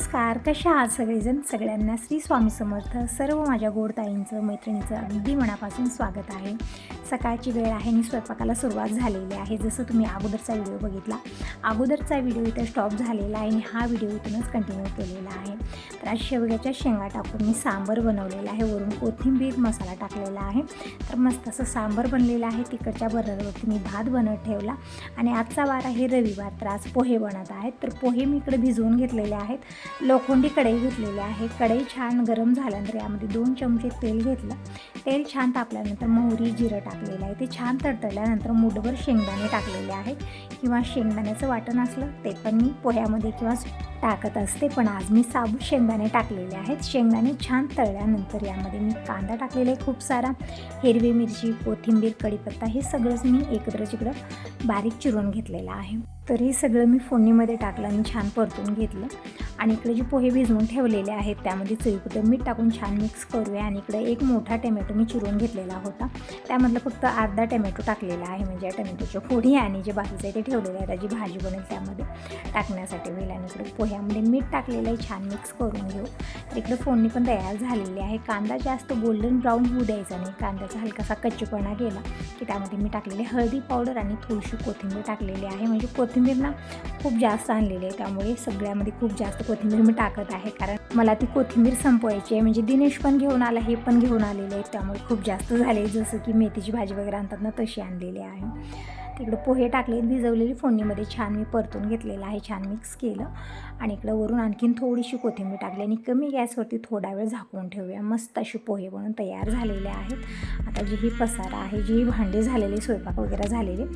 नमस्कार, कशा आहात सगळेजण? सगळ्यांना श्री स्वामी समर्थ. सर्व माझ्या गोड ताईंचं, मैत्रिणीचं अगदी मनापासून स्वागत आहे. सकाळची वेळ आहे आणि स्वयंपाकाला सुरुवात झालेली आहे. जसं तुम्ही अगोदरचा व्हिडिओ बघितला, अगोदरचा व्हिडिओ इथं स्टॉप झालेला आहे आणि हा व्हिडिओ इथूनच कंटिन्यू केलेला आहे. तर आज शेवग्याच्या शेंगा टाकून मी सांबर बनवलेला आहे. वरून कोथिंबीर मसाला टाकलेला आहे. तर मस्त असं सांबर बनलेलं आहे. तिकडच्या बर्नरवरती मी भात बनवत ठेवला आणि आजचा वार आहे रविवार. तर आज पोहे बनत आहेत. तर पोहे मी इकडे भिजवून घेतलेले आहेत. लोखंडी कढई घेतलेली आहे. कढई छान गरम झाल्यानंतर यामध्ये 2 चमचे तेल घेतलं. तेल छान तापल्यानंतर मोहरी जिरं टाकलेलं आहे. ते छान तडतडल्यानंतर मूठभर शेंगदाणे टाकलेले आहेत किंवा शेंगदाण्याचं वाटण असलं ते पण मी पोह्यामध्ये किंवा टाकत असते, पण आज मी साबूत शेंगदाणे टाकलेले आहेत. शेंगदाणे छान तळल्यानंतर यामध्ये मी कांदा टाकलेला आहे खूप सारा, हिरवी मिरची, कोथिंबीर, कढीपत्ता हे सगळंच मी एकत्रच इकडं बारीक चिरून घेतलेलं आहे. तर हे सगळं मी फोडणीमध्ये टाकलं आणि छान परतून घेतलं आणि इकडे जे पोहे भिजवून ठेवलेले आहेत त्यामध्ये चवीपुरतं मीठ टाकून छान मिक्स करूया. आणि इकडे एक मोठा टमॅटो मी चिरून घेतलेला होता, त्यामधलं फक्त अर्धा टमॅटो टाकलेला आहे, म्हणजे या टमॅटोच्या फोडी आणि जे बाकीचं आहे ते ठेवलेलं आहे, त्याची भाजी बनेल त्यामध्ये टाकण्यासाठी होईल. आणि इकडे पोह्यामध्ये मीठ टाकलेलं आहे, छान मिक्स करून घेऊ. तर इकडे फोडणी पण तयार झालेली आहे. कांदा जास्त गोल्डन ब्राऊन होऊ द्यायचा नाही. कांद्याचा हलकासा कच्चेपणा गेला की त्यामध्ये मी टाकलेली हळदी पावडर आणि थोडीशी कोथिंबीर टाकलेली आहे. म्हणजे कोथिंबीर ना खूप जास्त आणलेली आहे, त्यामुळे सगळ्यामध्ये खूप जास्त कोथिंबीर मी टाकत आहे, कारण मला ती कोथिंबीर संपवायची आहे. म्हणजे दिनेश पण घेऊन आला, हे पण घेऊन आलेले आहेत, त्यामुळे खूप जास्त झाले. जसं की मेथीची भाजी वगैरे आणतात ना तशी आणलेली आहे. तिकडं पोहे टाकले, भिजवलेली फोडणीमध्ये छान मी परतून घेतलेलं आहे, छान मिक्स केलं आणि इकडं वरून आणखीन थोडीशी कोथिंबीर टाकली आणि कमी गॅसवरती थोडा वेळ झाकून ठेवूया. मस्त असे पोहे बनून तयार झालेले आहेत. आता जी ही पसारा आहे, जी भांडे झालेले, स्वयंपाक वगैरे झालेले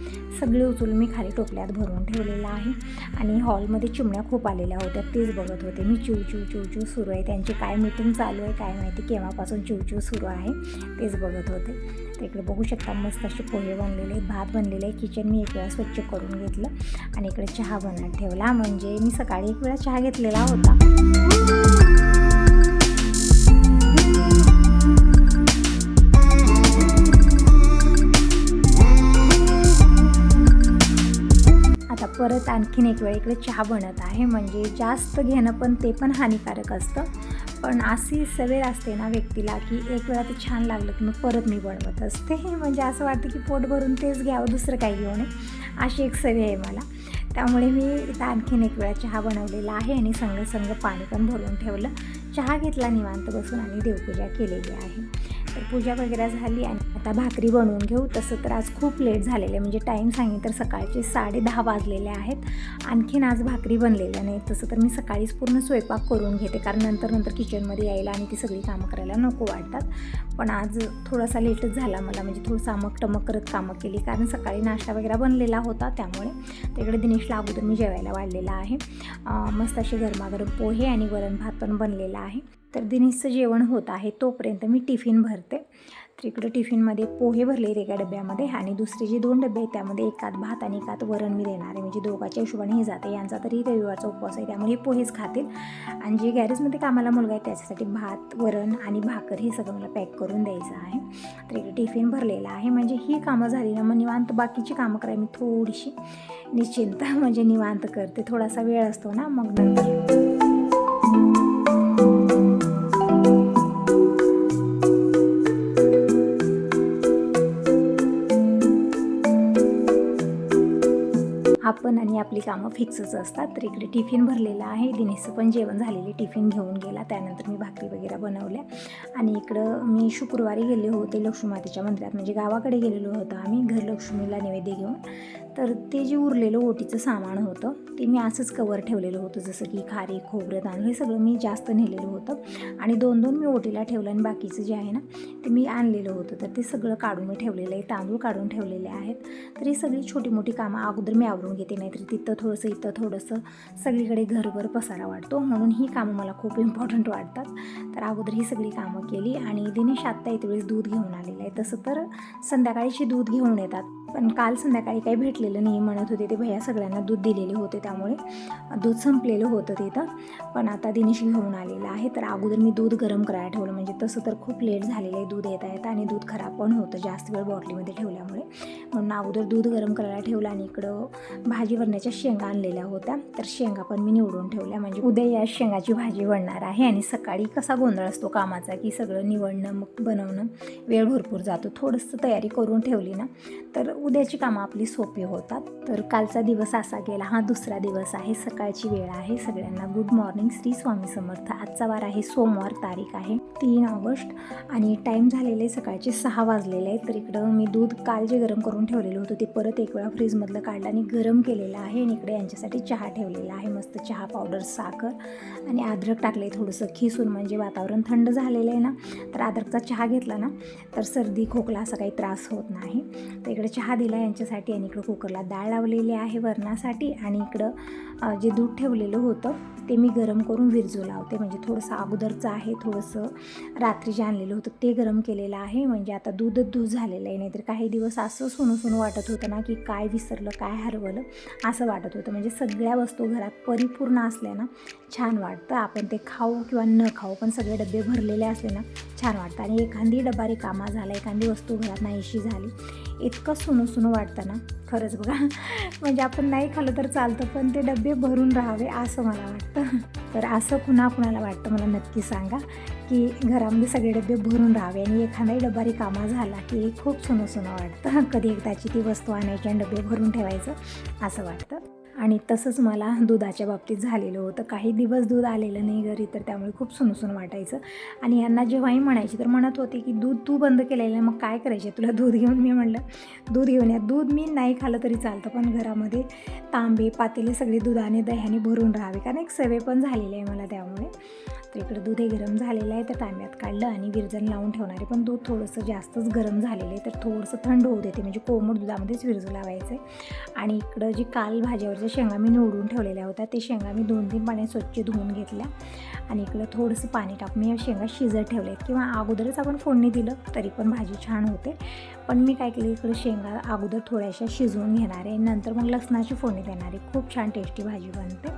सगळे उचलून मी खाली टोपल्यात भरून ठेवलेलं आहे. आणि हॉलमध्ये चिमण्या खूप आलेल्या होत्या, तेच बघत होते मी. चिवचिव सुरू आहे, त्यांची काय मीटिंग चालू आहे काय माहिती, केव्हापासून चिवचिव सुरू आहे तेच बघत होते. तर इकडे बघू शकता मस्त असे पोहे बनलेले, भात बनलेले आहे. किचन मी एक वेळा स्वच्छ करून घेतलं आणि इकडे चहा बनवत ठेवला. म्हणजे मी सकाळी एक वेळा चहा घेतलेला होता. आता परत आणखीन एक वेळ इकडे चहा बनत आहे. म्हणजे जास्त घेणं पण ते पण हानिकारक असतं, पण अशी सवय असते ना व्यक्तीला की एक वेळा ते छान लागलं की मग परत मी बनवत असते. म्हणजे असं वाटतं की पोट भरून तेच घ्यावं, दुसरं काही घेऊ नये, अशी एक सवय आहे मला. त्यामुळे मी इथं आणखीन एक वेळा चहा बनवलेला आहे आणि संग पाणी पण भरून ठेवलं. चहा घेतला निवांत बसून आणि देवपूजा केलेली आहे. तर पूजा वगैरे झाली आणि आता भाकरी बनवून घेऊ. तसं तर आज खूप लेट झालेलं आहे, म्हणजे टाईम सांगितलं तर सकाळचे 10:30 वाजलेले आहेत. आणखीन आज भाकरी बनलेल्या नाही. तसं तर मी सकाळीच पूर्ण स्वयंपाक करून घेते, कारण नंतर किचनमध्ये यायला आणि ती सगळी कामं करायला नको वाटतात. पण आज थोडासा लेटच झाला मला, म्हणजे थोडंसं अमक करत कामं केली, कारण सकाळी नाश्ता वगैरे बनलेला होता. त्यामुळे तिकडे दिनेशला अगोदर मी जेवायला वाढलेला आहे. मस्त असे गरमागरम पोहे आणि वरण भात पण बनलेला आहे. तर दिनेशचं जेवण होत आहे तोपर्यंत मी टिफिन भरते. तर इकडं टिफिनमध्ये पोहे भरले एका डब्यामध्ये आणि दुसरे जे 2 डबे आहेत त्यामध्ये एकात भात आणि एकात वरण मी देणार आहे. म्हणजे दोघांच्या हिशोबाने हे जाते. यांचा तरी रविवारचा उपवास आहे, त्यामुळे हे पोहेच खातील. आणि जे गॅरेजमध्ये कामाला मुलगा आहे त्याच्यासाठी भात, वरण आणि भाकर हे सगळं मला पॅक करून द्यायचं आहे. तर इकडे टिफिन भरलेला आहे. म्हणजे ही कामं झाली ना मग निवांत बाकीची कामं करायला मी थोडीशी निश्चिंत म्हणजे निवांत करते. थोडासा वेळ असतो ना मग नंतर. आपण आणि आपली कामं फिक्सच असतात. तर इकडे टिफिन भरलेला आहे. दिनेशचं पण जेवण झालेले, टिफिन घेऊन गेला. त्यानंतर मी भाकरी वगैरे बनवल्या आणि इकडं मी शुक्रवारी गेले होते लक्ष्मीमातेच्या मंदिरात, म्हणजे गावाकडे गेलेलो होतो आम्ही घरलक्ष्मीला नैवेद्य घेऊन. तर ते जे उरलेलं ओटीचं सामान होतं ते मी असंच कवर ठेवलेलं होतं, जसं की खारी, खोबरं, तांदूळ हे सगळं मी जास्त नेलेलं होतं आणि 2-2 मी ओटीला ठेवलं आणि बाकीचं जे आहे ना ते मी आणलेलं होतं. तर ते सगळं काढून मी ठेवलेलं आहे. तांदूळ काढून ठेवलेले आहेत. तर ही सगळी छोटी मोठी कामं अगोदर मी आवरून घेते, नाहीतर तिथं थोडंसं इथं थोडंसं सगळीकडे घरभर पसारा वाटतो, म्हणून ही कामं मला खूप इम्पॉर्टंट वाटतात. तर अगोदर ही सगळी कामं केली आणि दिनेश आत्ता येते वेळेस दूध घेऊन आलेलं आहे. तसं तर संध्याकाळीची दूध घेऊन येतात, पण काल संध्याकाळी काही भेटलेलं नाही म्हणत होते ते भैया, सगळ्यांना दूध दिलेले होते त्यामुळे दूध संपलेलं होतं तिथं. पण आता दिनेश घेऊन आलेला आहे. तर अगोदर मी दूध गरम करायला ठेवलं, म्हणजे तसं तर खूप लेट झालेलं आहे दूध येता आणि दूध खराब पण होतं जास्त वेळ बॉटलीमध्ये ठेवल्यामुळे, म्हणून अगोदर दूध गरम करायला ठेवलं. आणि इकडं भाजी वरण्याच्या शेंगा आणलेल्या होत्या, तर शेंगा पण मी निवडून ठेवल्या, म्हणजे उद्या या शेंगाची भाजी बनणार आहे. आणि सकाळी कसा गोंधळ असतो कामाचा की सगळं निवडणं मग बनवणं वेळ भरपूर जातो. थोडंसं तयारी करून ठेवली ना तर उद्याची कामं आपली सोपी होतात. तर कालचा दिवस असा गेला. हा दुसरा दिवस आहे, सकाळची वेळ आहे. सगळ्यांना गुड मॉर्निंग, श्री स्वामी समर्थ. आजचा वार आहे सोमवार, तारीख आहे 3 ऑगस्ट आणि टाईम झालेले सकाळचे 6 वाजलेले आहेत. तर इकडं मी दूध काल जे गरम करून ठेवलेलं होतं ते परत एक वेळा फ्रीजमधलं काढलं आणि गरम केलेलं आहे. आणि इकडे यांच्यासाठी चहा ठेवलेला आहे, मस्त चहा पावडर, साखर आणि अद्रक टाकले थोडंसं खिसून, म्हणजे वातावरण थंड झालेलं आहे ना, तर अद्रकचा चहा घेतला ना तर सर्दी खोकला असा काही त्रास होत नाही. तर इकडे चहा दिला यांच्यासाठी आणि इकडं कुकरला डाळ लावलेली आहे वरणासाठी. आणि इकडं जे दूध ठेवलेलं होतं ते मी गरम करून विरजू लावते, म्हणजे थोडंसं अगोदरचं आहे, थोडंसं रात्री जे आणलेलं होतं ते गरम केलेलं आहे. म्हणजे आता दूध झालेलं आहे. नाहीतर काही दिवस असं सुनू वाटत होतं ना की काय विसरलं, काय हरवलं असं वाटत होतं. म्हणजे सगळ्या वस्तू घरात परिपूर्ण असल्या ना छान वाटतं. आपण ते खाऊ किंवा न खाऊ पण सगळे डबे भरलेले असले ना छान वाटतं. आणि एखादी डबा रिकामा झाला, एखादी वस्तू घरात नाहीशी झाली, इतकं सुनू वाटतं ना खरंच बघा. म्हणजे आपण नाही खाल्लं तर चालतं पण ते डबे भरून राहावे असं मला वाटतं. तर असं कुणाला वाटतं मला नक्की सांगा की घरामध्ये सगळे डबे भरून राहावे आणि एखादाही डबा रिकामा झाला की खूप सुनं वाटतं. कधी एकदाची ती वस्तू आणायची आणि डबे भरून ठेवायचं असं वाटतं. आणि तसंच मला दुधाच्या बाबतीत झालेलं होतं. काही दिवस दूध आलेलं नाही घरी, तर त्यामुळे खूप सुनसून वाटायचं. आणि यांना जेव्हाही म्हणायची तर म्हणत होते की दूध तू बंद केलेलं, मग काय करायचे तुला दूध घेऊन. मी म्हणलं दूध घेऊन या. दूध मी नाही खाल्लं तरी चालतं पण घरामध्ये तांबे पातेले सगळे दुधाने दह्याने भरून राहावे, कारण एक सवय पण झालेली आहे मला त्यामुळे. तर इकडं दूध हे गरम झालेलं आहे तर तांब्यात काढलं आणि विरजण लावून ठेवणारे, पण दूध थोडंसं जास्तच गरम झालेलं आहे तर थोडंसं थंड होऊ देते, म्हणजे कोमट दुधामध्येच विरजू लावायचं आहे. आणि इकडं जी काल भाज्यावरच्या शेंगा मी निवडून ठेवलेल्या होत्या ते शेंगा मी 2-3 पाण्यात स्वच्छ धुवून घेतल्या. आणि इकडं थोडंसं पाणी टाकून मी या शेंगा शिजत ठेवल्यात, किंवा अगोदरच आपण फोडणी दिलं तरी पण भाजी छान होते. पण मी काय केलं, इकडं शेंगा अगोदर थोड्याशा शिजवून घेणार आहे, नंतर मग लसणाची फोडणी देणार आहे. खूप छान टेस्टी भाजी बनते.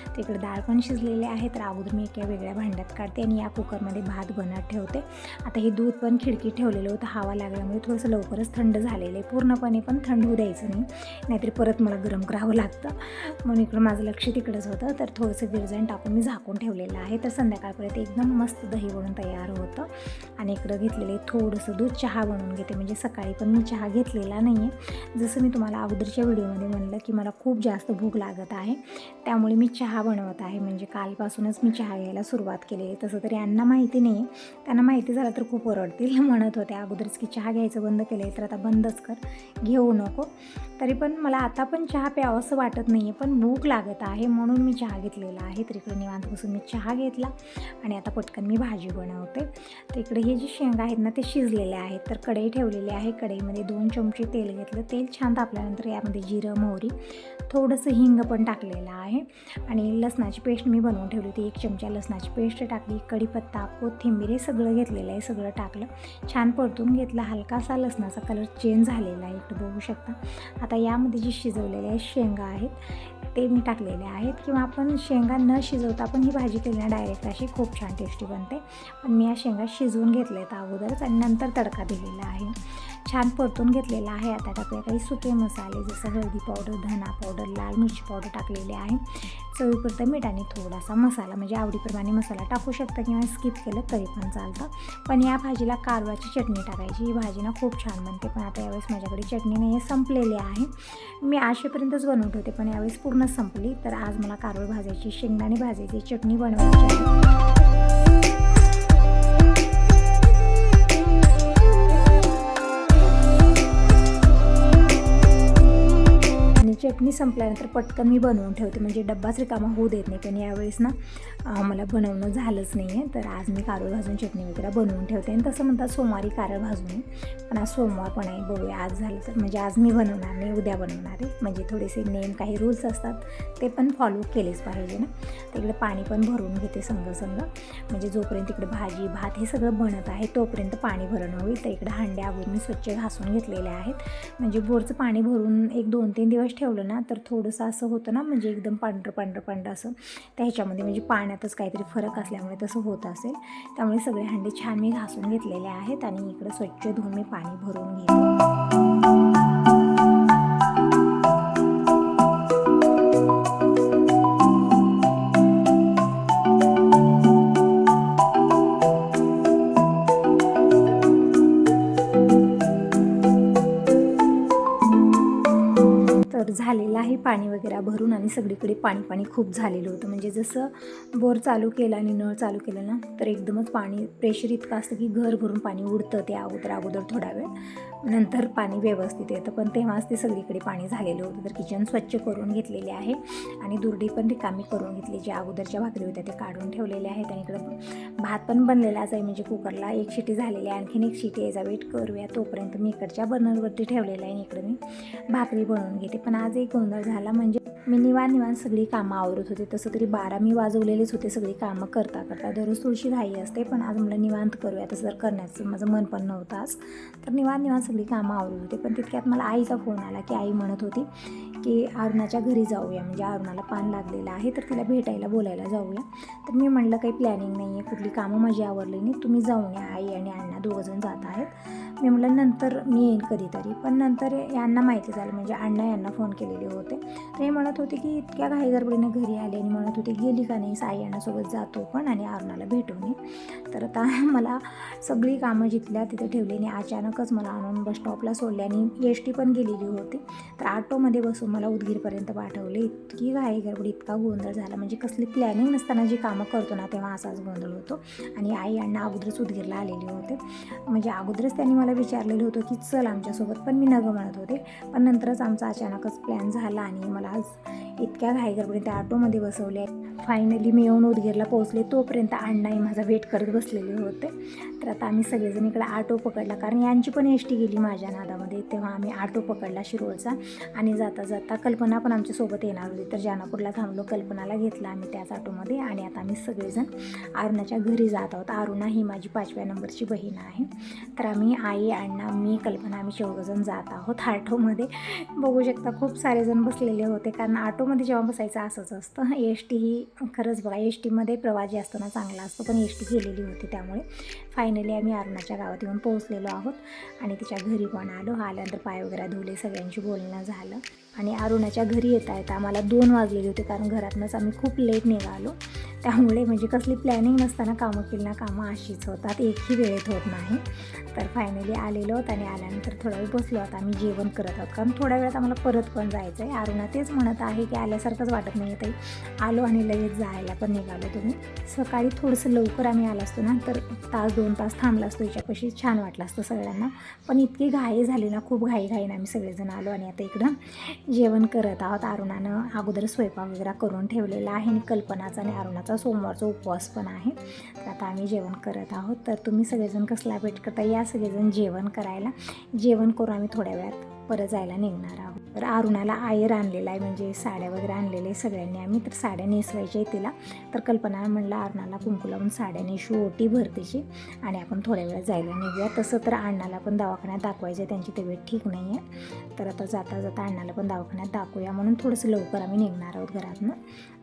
तर इकडे डाळ पण शिजलेली आहे, तर अगोदर मी एका वेगळ्या भांड्यात काढते आणि या कुकरमध्ये भात बनत ठेवते. आता हे दूध पण खिडकीत ठेवलेलं होतं, हवा लागल्यामुळे थोडंसं लवकरच थंड झालेलं आहे. पूर्णपणे पण थंड होऊ द्यायचं नाही, नाहीतरी परत मला गरम करावं लागतं. म्हणून इकडं माझं लक्ष तिकडंच होतं. तर थोडंसं विरजण टाकून मी झाकून ठेवलेलं आहे. तर संध्याकाळपर्यंत एकदम मस्त दही बनून तयार होतं. आणि इकडं घेतलेलं थोडंसं दूध, चहा बनवून घेते, म्हणजे सकाळी पण मी चहा घेतलेला नाही आहे. जसं मी तुम्हाला अगोदरच्या व्हिडिओमध्ये म्हणलं की मला खूप जास्त भूक लागत आहे, त्यामुळे मी चहा बनवत आहे. म्हणजे कालपासूनच मी चहा घ्यायला सुरुवात केली आहे. तसं तरी यांना माहिती नाही आहे, त्यांना माहिती झालं तर खूप ओरडतील. म्हणत होते अगोदरच की चहा घ्यायचं बंद केलं आहे तर आता बंदच कर, घेऊ नको. तरी पण मला आता पण चहा प्यावं असं वाटत नाही आहे, पण भूक लागत आहे म्हणून मी चहा घेतलेला आहे. तर इकडे निवांत बसून मी चहा घेतला आणि आता पटकन मी भाजी बनवते. तर इकडे हे जे शेंगा आहेत ना ते शिजलेले आहेत. तर कढई ठेवलेली आहे, कढईमध्ये 2 चमचे तेल घेतलं. तेल छान तापल्यानंतर यामध्ये जिरं, मोहरी, थोडंसं हिंग पण टाकलेलं आहे. आणि लसणाची पेस्ट मी बनवून ठेवली होती, 1 चमचा लसणाची पेस्ट टाकली, कढीपत्ता, कोथिंबीर हे सगळं घेतलेलं आहे, सगळं टाकलं, छान परतून घेतलं. हलकासा लसणाचा कलर चेंज झालेला आहे, इकडे बघू शकता. आता यामध्ये जी शिजवलेल्या शेंगा आहेत ते मी टाकलेले आहेत, किंवा आपण शेंगा न शिजवता पण ही भाजी केली ना डायरेक्ट अशी खूप छान टेस्टी बनते. पण मी या शेंगा शिजवून घेतल्या आहेत अगोदरच आणि नंतर तडका दिलेला आहे, छान परतून घेतलेला आहे. आता टाकूया काही सुके मसाले, जसं हळदी पावडर, धना पावडर, लाल मिरची पावडर टाकलेले आहे, चवीपुरतं मीठ आणि थोडासा मसाला, म्हणजे आवडीप्रमाणे मसाला टाकू शकता किंवा स्किप केलं तरी पण चालतं. पण या भाजीला कारवाची चटणी टाकायची, ही भाजी ना खूप छान बनते. पण आता यावेळेस माझ्याकडे चटणी नाही आहे, संपलेली आहे. मी आशेपर्यंतच बनवत होते पण यावेळेस पूर्ण संपली. तर आज मला कारवळ भाजायची, शेंगदाणे भाजायची, चटणी बनवायची आहे. चटणी संपल्यानंतर पटकन मी बनवून ठेवते, म्हणजे डब्बाच रिकामा होऊ देत नाही. पण यावेळेस ना मला बनवणं झालंच नाही आहे, तर आज मी कारळ भाजून चटणी वगैरे बनवून ठेवते. आणि तसं म्हणतात सोमवारी कारळ भाजू नये, पण आज सोमवार पण आहे, बघूया आज झालं तर. म्हणजे आज मी बनवणार नाही, उद्या बनवणार आहे. म्हणजे थोडेसे नेम काही रूल्स असतात ते पण फॉलो केलेच पाहिजे ना. तिकडे पाणी पण भरून घेते संग म्हणजे जोपर्यंत इकडे भाजी भात हे सगळं बनत आहे तोपर्यंत पाणी भरणं होईल. तर इकडे हांड्या अगोदर मी स्वच्छ घासून घेतलेले आहेत. म्हणजे बोरचं पाणी भरून एक 2-3 दिवस ठेवलं ना तर थोडंसं असं होतं ना, म्हणजे एकदम पांढरं असं त्या ह्याच्यामध्ये, म्हणजे पाण्यातच काहीतरी फरक असल्यामुळे तसं होत असेल. त्यामुळे सगळे हांडे छान मी घासून घेतलेले आहेत आणि इकडे स्वच्छ धुवून मी पाणी भरून घेते. तर झालेलं आहे पाणी वगैरे भरून आणि सगळीकडे पाणी खूप झालेलं होतं. म्हणजे जसं बोर चालू केलं आणि नळ चालू केलं ना तर एकदमच पाणी प्रेशर इतकं असतं की घर भरून पाणी उडतं. ते अगोदर थोडा वेळ नंतर पाणी व्यवस्थित येतं, पण तेव्हाच ते सगळीकडे पाणी झालेलं होतं. तर किचन स्वच्छ करून घेतलेले आहे आणि दुर्डी पण रिकामी करून घेतली. जे अगोदरच्या भाकरी होत्या ते काढून ठेवलेले आहेत. आणि इकडं भात पण बनलेलाच आहे, म्हणजे कुकरला 1 शिटी झालेली आहे, आणखीन 1 शिटी यायचा वेट करूया. तोपर्यंत मी इकडच्या बर्नरवरती ठेवलेलं आहे आणि इकडे मी भाकरी बनवून घेते. पण आज एक गोंधळ झाला, म्हणजे मी निवांत सगळी कामं आवरत होते. तसं तरी 12 मी वाजवलेलेच होते सगळी कामं करता दररोज थोडीशी घाई असते, पण आज मला निवांत करूया तसं जर करण्याचं माझं मन पण नव्हतं आज. तर निवांत सगळी कामं आवरत होते. पण तितक्यात मला आईचा फोन आला की आई म्हणत होती की अरुणाच्या घरी जाऊया, म्हणजे अरुणाला पान लागलेलं आहे तर तिला भेटायला बोलायला जाऊया. तर मी म्हणलं काही प्लॅनिंग नाही आहे, कुठली कामं माझी आवरली नाही, तुम्ही जाऊन या, आई आणि अण्णा दोघंजण जात आहेत. मी म्हटलं नंतर मी येईन कधीतरी. पण नंतर यांना माहिती झालं, म्हणजे अण्णा यांना फोन केलेले होते. तर हे म्हणत होते की इतक्या घाई गडबडीने घरी आले आणि म्हणत होते गेली का नाही, साई अण्णासोबत जातो पण आणि अरुणाला भेटून ये. तर आता मला सगळी कामं जिथल्या तिथे ठेवली आणि अचानकच मला आणून बस स्टॉपला सोडले आणि एस टी पण गेलेली होती. तर ऑटोमध्ये बसून मला उदगीरपर्यंत पाठवले. इतकी घाई गडबड, इतका गोंधळ झाला, म्हणजे कसली प्लॅनिंग नसताना जी कामं करतो ना तेव्हा असाच गोंधळ होतो. आणि आई अण्णा अगोदरच उदगीरला आलेले होते, म्हणजे अगोदरच त्यांनी मला विचारलेलं होतं की चल आमच्यासोबत, पण मी नगं म्हणत होते. पण नंतरच आमचा अचानकच प्लॅन झाला आणि मला आज इतक्या घाई गडबडीत त्या ऑटोमध्ये बसवले. फायनली मी येऊन उदगीरला पोहोचले. तोपर्यंत अण्णाही माझा वेट करत बसलेले होते. तर आता आम्ही सगळेजण इकडे ऑटो पकडला, कारण यांची पण एस टी गेली माझ्या नादामध्ये. तेव्हा आम्ही ऑटो पकडला शिरोळचा आणि जाता कल्पना पण आमच्यासोबत येणार होती. तर जानापूरला थांबलो, कल्पनाला घेतला आम्ही त्याच ऑटोमध्ये आणि आता आम्ही सगळेजण अरुणाच्या घरी जात आहोत. अरुणा ही माझी 5व्या नंबरची बहीण आहे. तर आम्ही आई अण्णा मी कल्पना आम्ही 4जण जात आहोत ऑटोमध्ये. बघू शकता खूप सारेजण बसलेले होते, कारण ऑटोमध्ये जेव्हा बसायचं असंच असतं. एस टी ही खरंच बघा, एस टीमध्ये प्रवास जे असतो ना चांगला असतो, पण एस टी गेलेली होती. त्यामुळे फायनली आम्ही अरुणाच्या गावात येऊन पोहोचलेलो आहोत आणि तिच्या घरी पण आलो. आल्यानंतर पाय वगैरे धुले, सगळ्यांशी बोलणं झालं आणि अरुणाच्या घरी येता आम्हाला 2 वाजलेले होते, कारण घरातनंच आम्ही खूप लेट निघालो. त्यामुळे म्हणजे कसली प्लॅनिंग नसताना कामं केली ना, कामं अशीच होतात, एकही वेळेत होत नाही. तर फायनली आलेलो आहोत आणि आल्यानंतर थोडा वेळ बसलो. आता आम्ही जेवण करत आहोत, कारण थोड्या वेळात आम्हाला परत पण जायचं आहे. अरुणा तेच म्हणत आहे की आल्यासारखंच वाटत नाही आहे, आलो आणि लगेच जायला पण निघालो. तुम्ही सकाळी थोडंसं लवकर आम्ही आलो असतो ना तर 1-2 तास थांबला असतो, याच्यापाशी छान वाटलं असतं सगळ्यांना. पण इतकी घाई झाली ना, खूप घाईने आम्ही सगळेजण आलो आणि आता इकडं जेवण करत आहोत. अरुणानं अगोदर स्वयंपाक वगैरे करून ठेवलेला आहे आणि कल्पनाचा आणि अरुणाचा सोमवारचा उपवास पण आहे. तर आता आम्ही जेवण करत आहोत. तर तुम्ही सगळेजण कसला वेट करता, या सगळेजण जेवण करायला. जेवण करून आम्ही थोड्या वेळात परत जायला निघणार आहोत. तर अरुणाला आयर आणलेला आहे, म्हणजे साड्या वगैरे आणलेल्या सगळ्यांनी आम्ही. तर साड्या नेसवायच्या आहे तिला. तर कल्पना म्हणलं अरुणाला कुंकू लावून साड्या नेसू, ओटी भरतीची आणि आपण थोड्या वेळात जायला निघूया. तसं तर अण्णाला पण दवाखान्यात दाखवायचं आहे, त्यांची तब्येत ठीक नाही आहे. तर आता जाता अण्णाला पण दवाखान्यात दाखवूया म्हणून थोडंसं लवकर आम्ही निघणार आहोत घरातनं.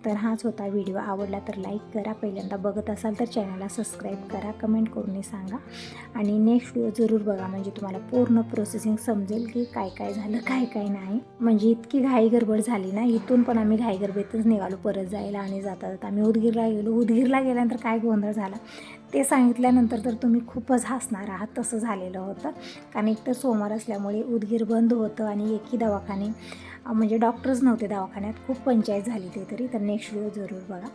तर हाच होता व्हिडिओ. आवडला तर लाईक करा, पहिल्यांदा बघत असाल तर चॅनलला सबस्क्राईब करा, कमेंट करून सांगा आणि नेक्स्ट व्हिडिओ जरूर बघा, म्हणजे तुम्हाला पूर्ण प्रोसेसिंग समजेल की काय झालं काय नाही. म्हणजे इतकी घाई गडबड झाली ना, इथून पण आम्ही घाई गडबडीतच निघालो परत जायला आणि जाता आम्ही उदगीरला गेलो. उदगीरला गेल्यानंतर काय गोंधळ झाला ते सांगितल्यानंतर तर तुम्ही खूपच हसणार आहात. तसं झालेलं होतं, कारण एक तर सोमवार असल्यामुळे उदगीर बंद होतं आणि एकही दवाखाने म्हणजे डॉक्टर्स नव्हते दवाखान्यात. खूप पंचायत झाली ते तरी. तर नेक्स्ट व्हिडिओ जरूर बघा.